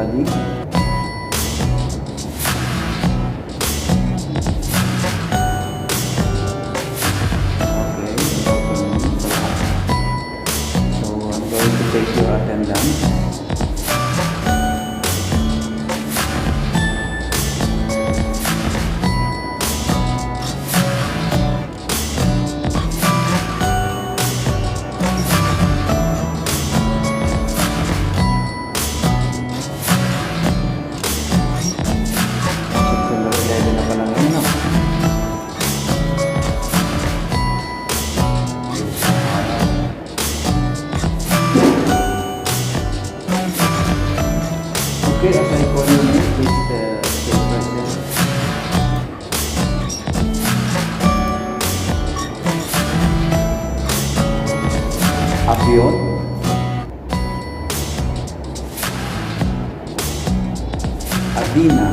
Italy. Take your attendance. September 11 na pala ngayon, no? Okay, as I call you name, please take present. Avion. Adina.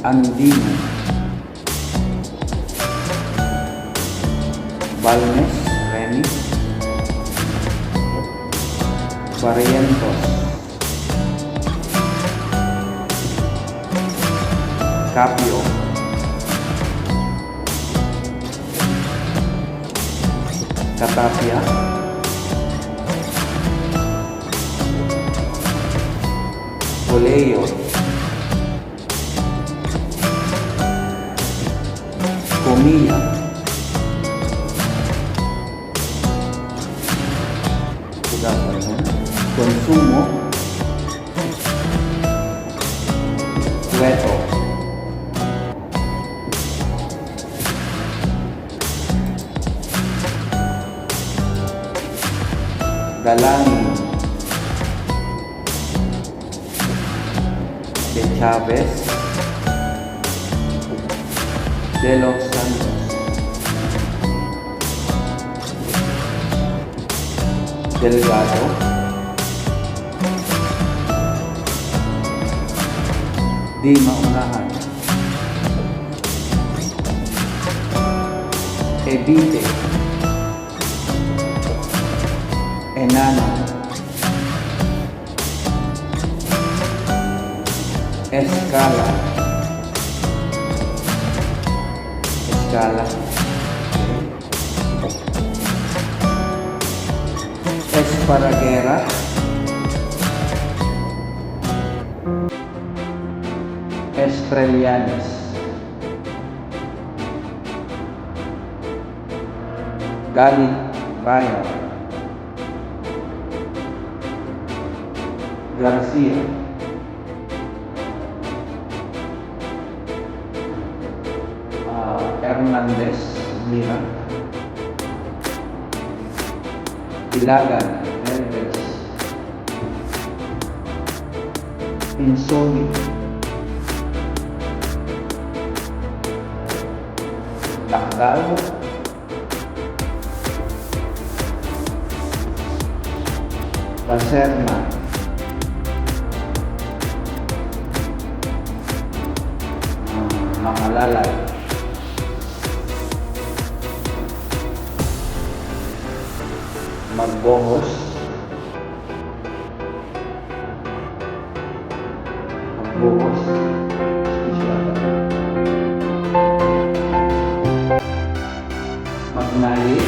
Andina. Balmes, Remy. Barrientos. Capio. Catapia. Poleo. Comilla. Consumo. Cueto. Dalangin. De Chavez. De los Santos. Delgado. Di maunahan. Evite. Enano. Escala. Escala. Esparraguera. Estrelianis. Gali, Bayan. Garcia. Hernandez, Mira. Ilagan, Herves. Insoli. Takdal. Laserna. Makalalay. Magbohos. Magbohos. Magnali.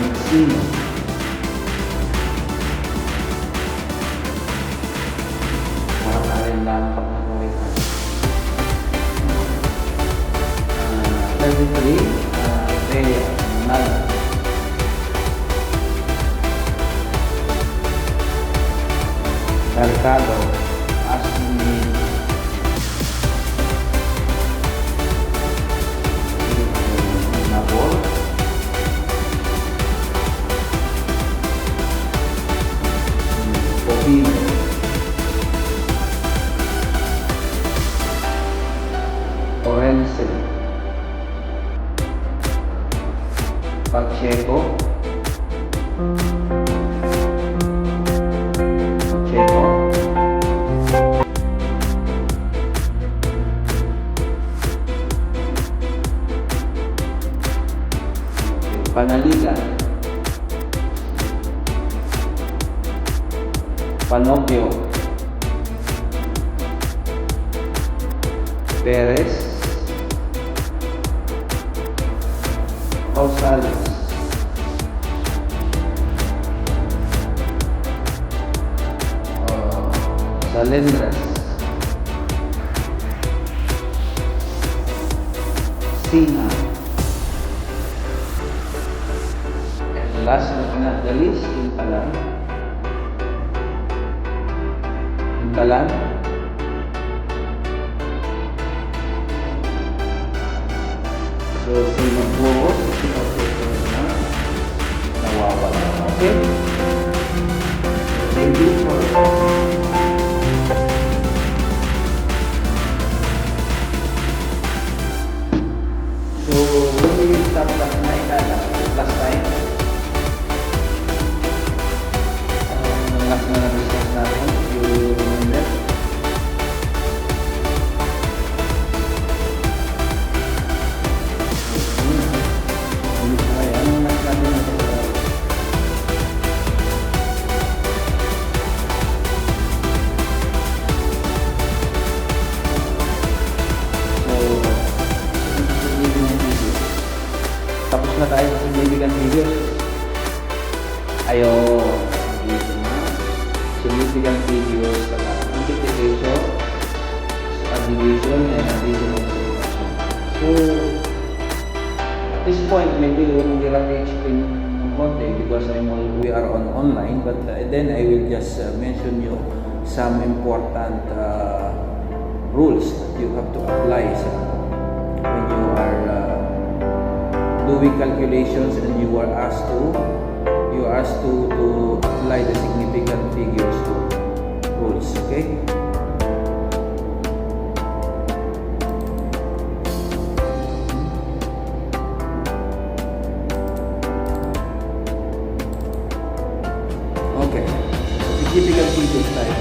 Magsino. Marakarin lang pag nakulitan. 33, Rhea, Nala. Mercado, Asmi. Nabol. Popino. Orense. Pacheco. Pacheco. Panopio, Perez, Rosales, Salendras, Sina, and last but not the least, Intalan. Intalan, so mag-focus, nawawala. Okay? Thank you for so when we start last night, last time, last na na-discuss natin, you remember? Anong nagsabi natin? Tapos na tayo sa significant figures. Ayun. Significant figures pala. Multiplication, division, and addition of subtraction. So, at this point, maybe hindi lang i-explain ng konti because we are online, but then I will just mention you some important rules that you have to apply when you are doing calculations and you are asked to apply the significant figures to rules. Okay? Okay. Significant figures tayo.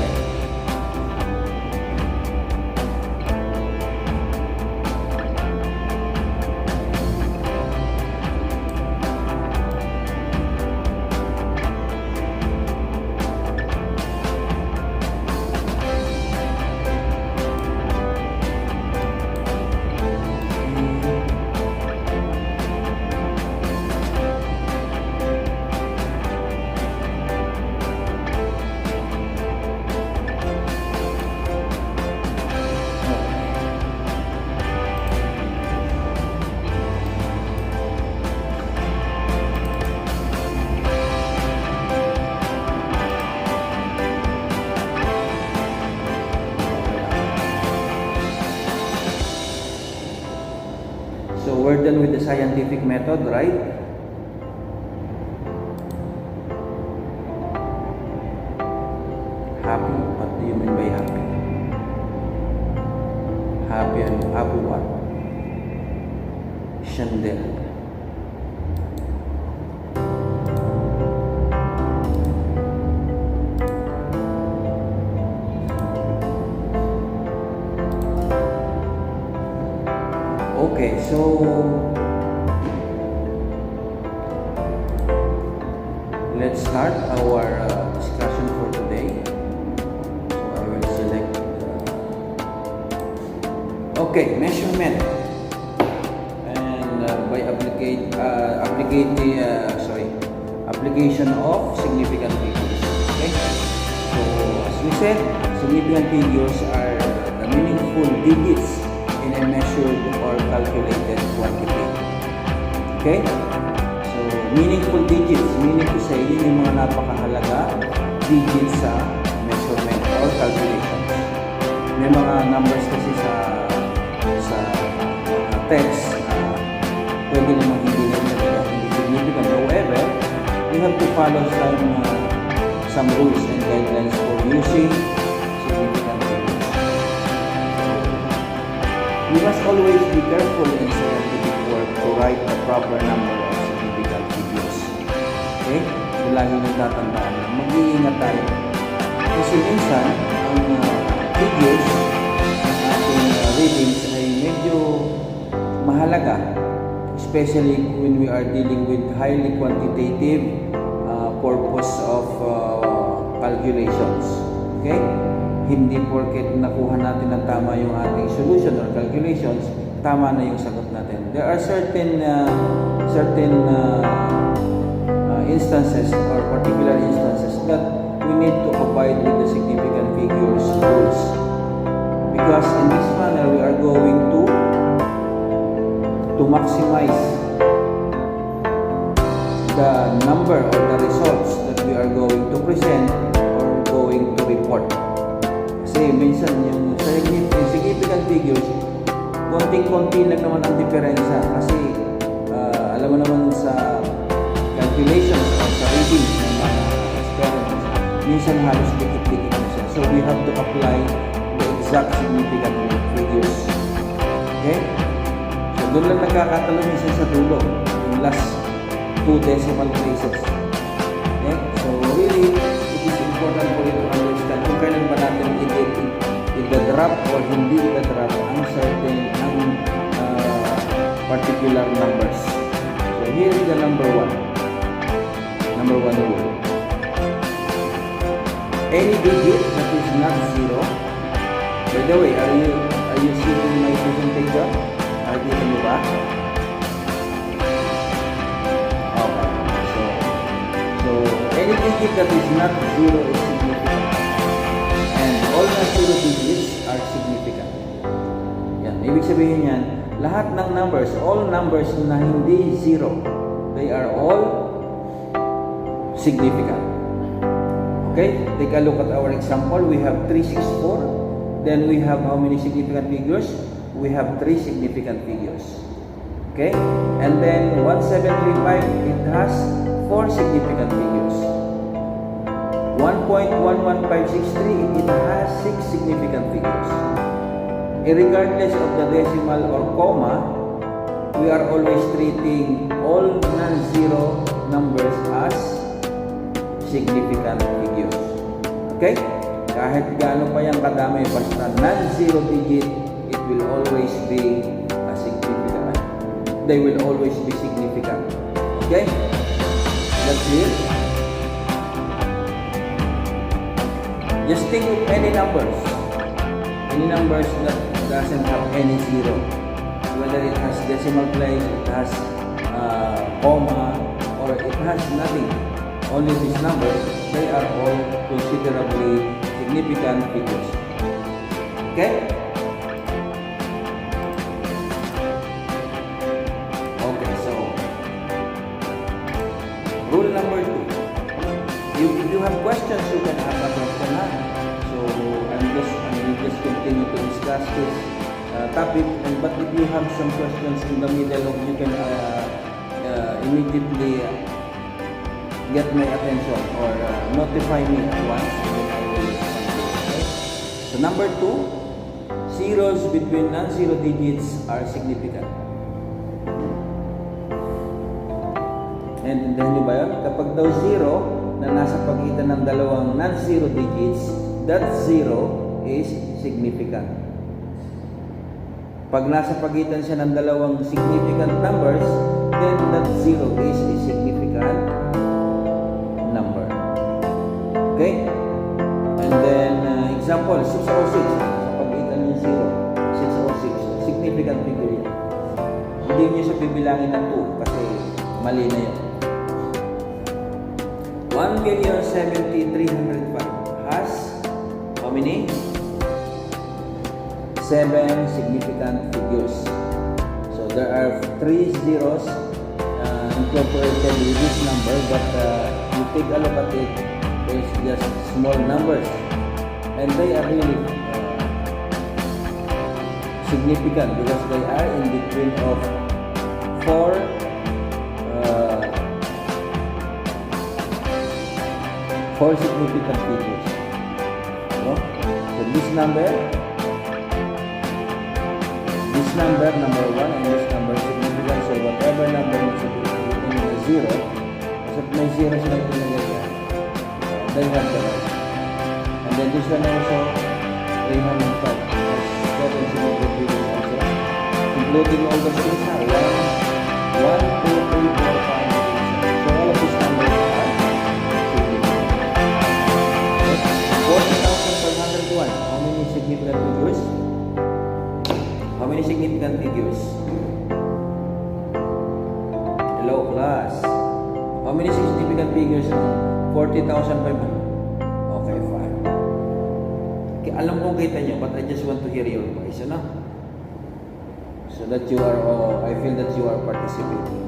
So we're done with the scientific method, right? Happy? What do you mean by happy? Happy and happy what? Chandel. Okay, so let's start our discussion for today. So I will select okay, measurement and by application of significant figures. Okay, so as we said, significant figures are the meaningful digits in a measured or calculated quantity. Okay? So, meaningful digits, meaning to say, yun yung mga napakahalaga digits sa measurement or calculations. May mga numbers kasi sa text pwede naman hindi significant. However, you have to follow some rules and guidelines for using significant figures. You must always be careful in scientific work to write the proper number of significant figures. Okay? So, lagi nyo tatandaan na mag-iingat tayo. Kasi minsan, ang figures ng ating readings ay medyo mahalaga. Especially when we are dealing with highly quantitative purpose of calculations. Okay? Hindi porket nakuha natin ng tama yung ating solution or calculations, tama na yung sagot natin. There are certain instances or particular instances that we need to abide with the significant figures rules. Because in this manner, we are going to maximize the number or the results that we are going to present or going to report. Kasi minsan yung significant figures, konting-konti lang naman ang diferensya kasi alam mo naman sa calculations or sa readings ng mga experiments, minsan halos dikit-dikit na siya. So we have to apply the exact significant figures. Okay? So doon lang nagkakatalo minsan sa dulo, yung last 2 decimal places. Okay? So really, it is important for you to understand kung kailan ba natin i-drop or hindi i-drop ang certain, particular numbers. So here is the number one rule. Any digit that is not zero. By the way, are you seeing my presentation? Nakikita niyo ba? Okay. So any digit that is not zero is significant. And all non-zero digits are significant. Yan. Ibig sabihin yan, lahat ng numbers, all numbers na hindi zero, they are all significant. Okay? Take a look at our example. We have 364. Then we have how many significant figures? We have 3 significant figures. Okay? And then 1735, it has 4 significant figures. 1.11563, it has 6 significant figures. Regardless of the decimal or comma, we are always treating all non-zero numbers as significant figures. Okay? Kahit gaano pa yung kadami, basta non-zero digit, it will always be a significant. They will always be significant. Okay? That's it. Just think of any numbers. Any numbers that doesn't have any zero. Whether it has decimal place, it has comma, or it has nothing. Only these numbers, they are all considerably significant figures. Okay? Okay, so rule number 2. If you have questions, you can ask a question now. So I will just continue to discuss this topic. But if you have some questions in the middle, you can immediately get my attention or notify me at once, and then I will respond to it. Okay? So number 2, zeros between non-zero digits are significant. And then ba yun? Kapag daw zero na nasa pagitan ng dalawang non-zero digits, that zero is significant. Pag nasa pagitan siya ng dalawang significant numbers, then that zero is a significant number. Okay? And then, example, 606. Sa pagitan ng 0, 606. Significant figure yun. Hindi nyo siya bibilangin ng 2 kasi mali na yun. 1,070,305 has how many? 7 significant figures. So there are 3 zeros incorporated with this number, but you take a look at it, there's just small numbers, and they are really significant because they are in between of 4 significant figures. So this number, number 1, and this number is significant. So whatever number is significant is 0, kasi may 0 sila pinagay yan, they have the right. And then this one also, 305. That's 7 significant figures also, including all the things na 1, 2, 3, 4, 5, 6, 7. So all of these numbers are significant. Okay? many significant figures? Hello, class. How many significant figures now? 40,500. Okay, fine. Okay, alam kong kita nyo, but I just want to hear your voice, ano? So that you are, I feel that you are participating.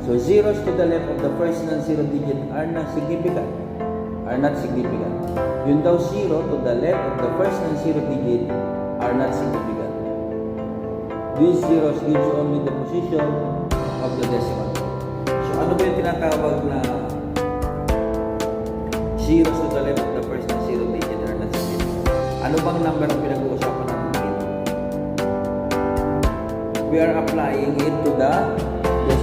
So zeros to the left of the first non-zero digit are not significant. Are not significant. Yun daw, zero to the left of the first non-zero digit are not significant. These zeros gives you only the position of the decimal. So ano ba yung tinatawag na zeros to the left of the first non-zero digit are not significant? Ano bang number ang pinag-uusapan natin dito? We are applying it to the